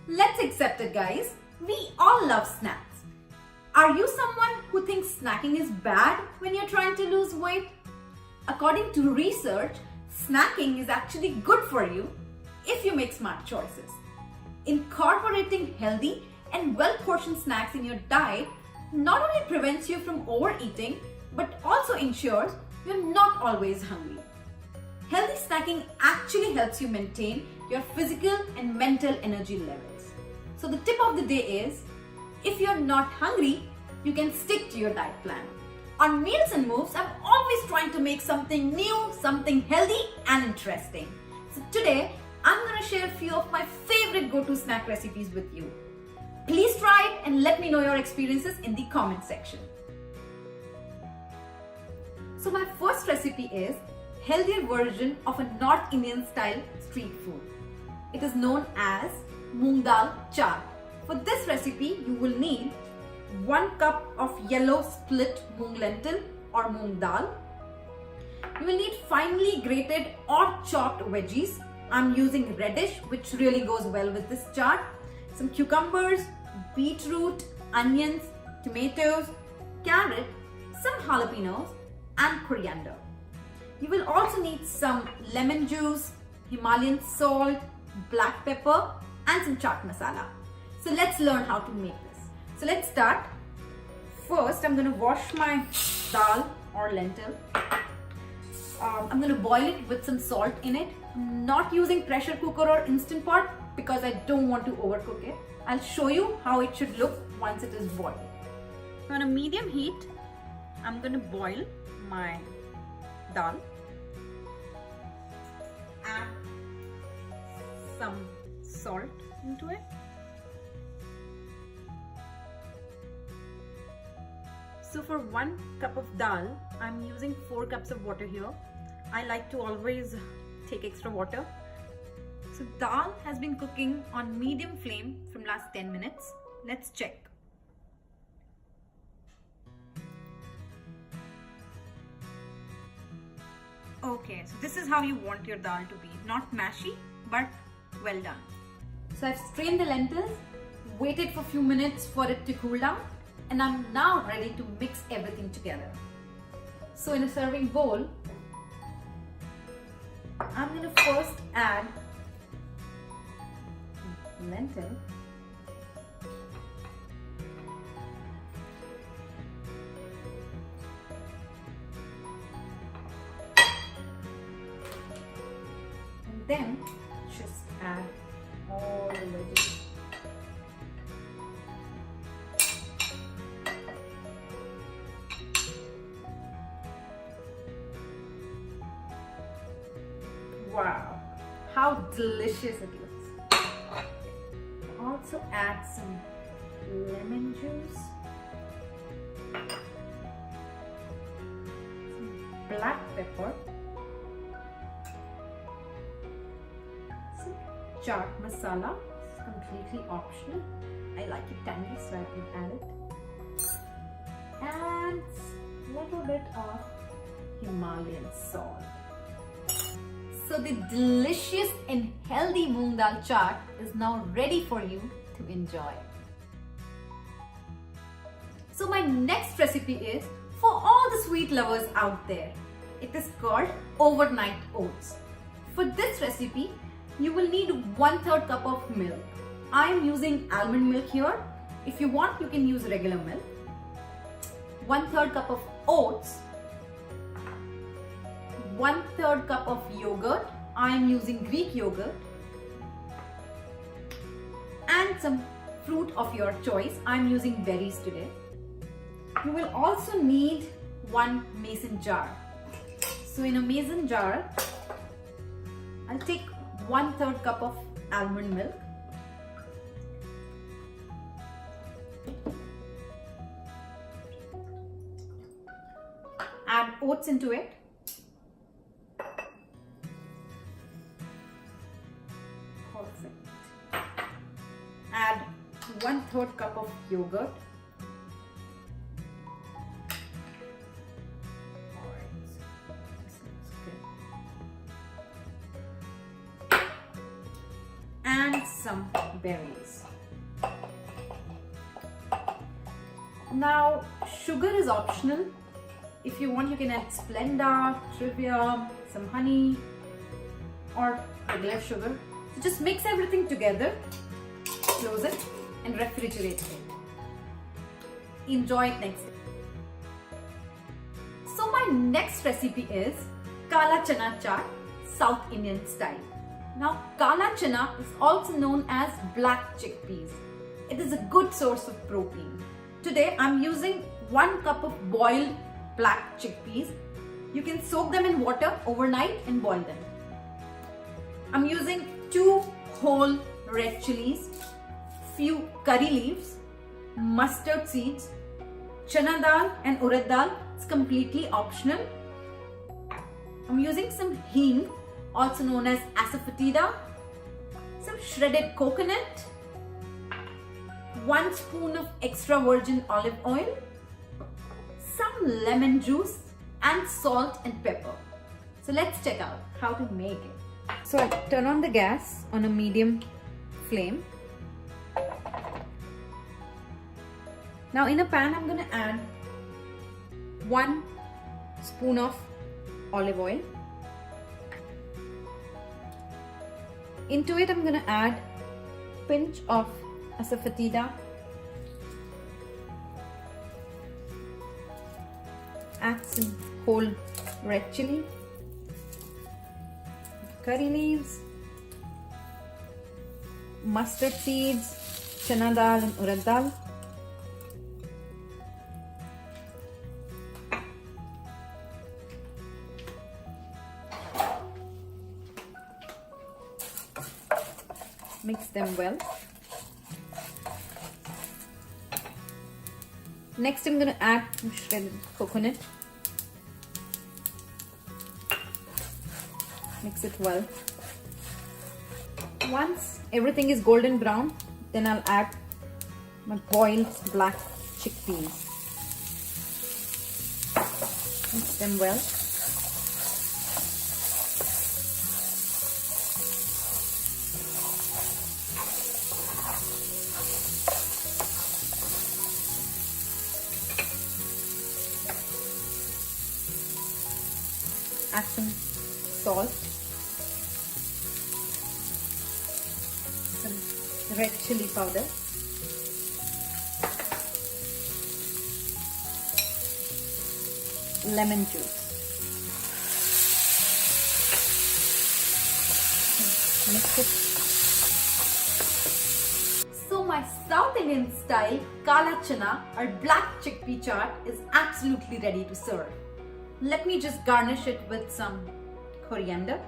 Let's accept it, guys. We all love snacks. Are you someone who thinks snacking is bad when you're trying to lose weight? According to research, snacking is actually good for you if you make smart choices. Incorporating healthy and well-portioned snacks in your diet not only prevents you from overeating, but also ensures you're not always hungry. Healthy snacking actually helps you maintain your physical and mental energy levels. So the tip of the day is, if you're not hungry, you can stick to your diet plan. On Meals and Moves, I'm always trying to make something new, something healthy and interesting. So today, I'm going to share a few of my favorite go-to snack recipes with you. Please try it and let me know your experiences in the comment section. So my first recipe is healthier version of a North Indian style street food. It is known as moong dal chaat. For this recipe, you will need 1 cup of yellow split moong lentil or moong dal. You will need finely grated or chopped veggies. I'm using radish, which really goes well with this chaat. Some cucumbers, beetroot, onions, tomatoes, carrot, some jalapenos, and coriander. You will also need some lemon juice, Himalayan salt, black pepper, and some chaat masala. So let's learn how to make this. So let's start. First, I'm going to wash my dal or lentil. I'm going to boil it with some salt in it. I'm not using pressure cooker or instant pot because I don't want to overcook it. I'll show you how it should look once it is boiled. On a medium heat, I'm going to boil my dal. Add some salt into it. So for 1 cup of dal, I'm using 4 cups of water here. I like to always take extra water. So dal has been cooking on medium flame from last 10 minutes. Let's check. Okay, so this is how you want your dal to be. Not mashy, but well done. So I've strained the lentils, waited for a few minutes for it to cool down, and I'm now ready to mix everything together. So in a serving bowl, I'm going to first add lentil, and then just add all the veggies. Wow, how delicious it looks. Also add some lemon juice, some black pepper, some chaat masala. It's completely optional. I like it tangy, so I can add it. And a little bit of Himalayan salt. So the delicious and healthy moong dal chaat is now ready for you to enjoy. So my next recipe is for all the sweet lovers out there. It is called overnight oats. For this recipe, you will need 1/3 cup of milk. I am using almond milk here. If you want, you can use regular milk. 1/3 cup of oats. 1/3 cup of yogurt. I am using Greek yogurt. And some fruit of your choice. I am using berries today. You will also need 1 mason jar. So in a mason jar, I'll take 1/3 cup of almond milk. Add oats into it. Perfect. Add 1/3 cup of yogurt. And some berries. Now, sugar is optional. If you want, you can add Splenda, Trivia, some honey, or regular sugar. So just mix everything together, close it, and refrigerate it. Enjoy it next day. So my next recipe is Kala Chana Chaat, South Indian style. Now, Kala Chana is also known as black chickpeas. It is a good source of protein. Today, I'm using 1 cup of boiled black chickpeas. You can soak them in water overnight and boil them. I'm using 2 whole red chilies, few curry leaves, mustard seeds, chana dal and urad dal. It's completely optional. I'm using some hing, also known as asafoetida, some shredded coconut, 1 spoon of extra virgin olive oil, some lemon juice, and salt and pepper. So let's check out how to make it. So I'll turn on the gas on a medium flame. Now in a pan, I'm going to add 1 spoon of olive oil. Into it, I'm going to add a pinch of asafoetida, add some whole red chili, curry leaves, mustard seeds, chana dal and urad dal, mix them well. Next, I'm going to add some shredded coconut. Mix it well. Once everything is golden brown, then I'll add my boiled black chickpeas. Mix them well. Add some salt, some red chili powder, lemon juice. Mix it. So my South Indian style Kala Chana or black chickpea chaat is absolutely ready to serve. Let me just garnish it with some coriander.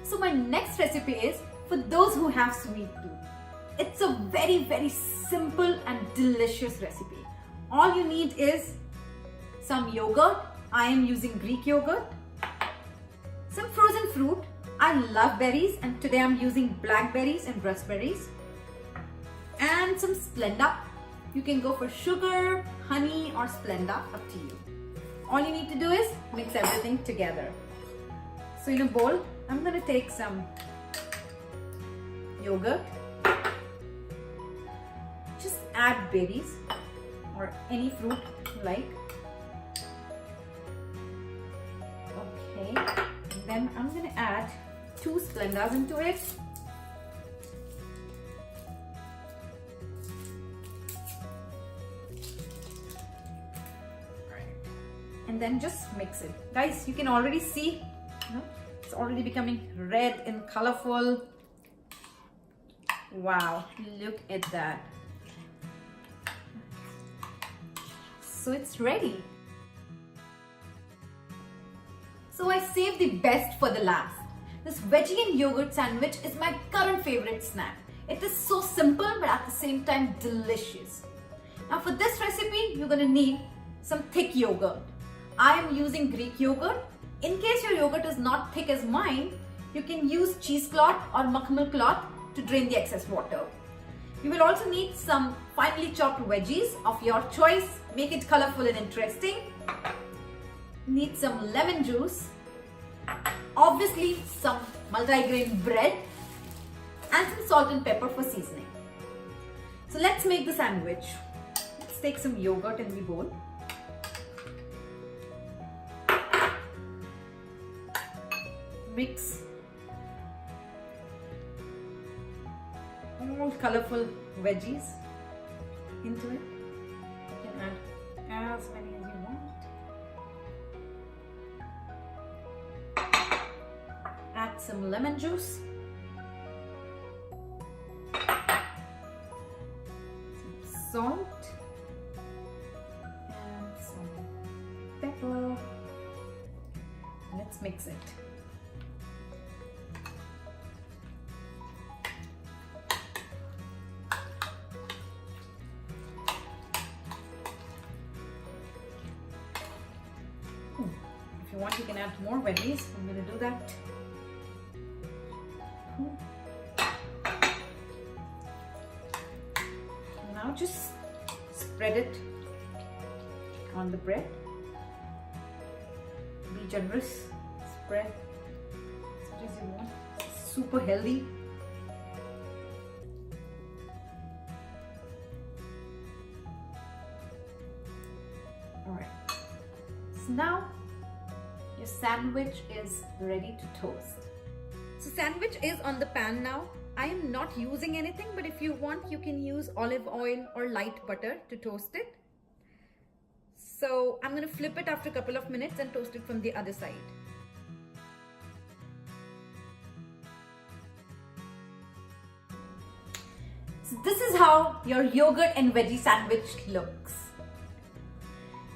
So my next recipe is for those who have sweet tooth. It's a very simple and delicious recipe. All you need is some yogurt. I am using Greek yogurt. Some frozen fruit. I love berries and today I'm using blackberries and raspberries. And some Splenda. You can go for sugar, honey or Splenda, up to you. All you need to do is mix everything together. So in a bowl, I'm going to take some yogurt. Just add berries or any fruit you like. Okay, and then I'm going to add 2 Splendas into it. And then just mix it. Guys, you can already see, it's already becoming red and colorful. Wow, look at that. So it's ready. So I saved the best for the last. This veggie and yogurt sandwich is my current favorite snack. It is so simple but at the same time delicious. Now for this recipe, you're going to need some thick yogurt. I am using Greek yogurt. In case your yogurt is not thick as mine, you can use cheesecloth or makhmal cloth to drain the excess water. You will also need some finely chopped veggies of your choice. Make it colorful and interesting. Need some lemon juice. Obviously some multigrain bread and some salt and pepper for seasoning. So let's make the sandwich. Let's take some yogurt in the bowl. Mix all colorful veggies into it. You can add as many as you want. Add some lemon juice. Some salt. And some pepper. Let's mix it. If you want, you can add more veggies. I'm going to do that. Now just spread it on the bread. Be generous. Spread as much as you want. Super healthy. Alright. So now your sandwich is ready to toast. So sandwich is on the pan now. I am not using anything, but if you want, you can use olive oil or light butter to toast it. So I'm going to flip it after a couple of minutes and toast it from the other side. So this is how your yogurt and veggie sandwich looks.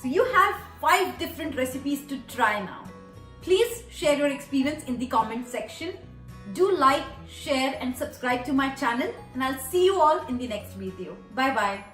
So you have 5 different recipes to try now. Please share your experience in the comment section. Do like, share and subscribe to my channel, and I'll see you all in the next video. Bye bye.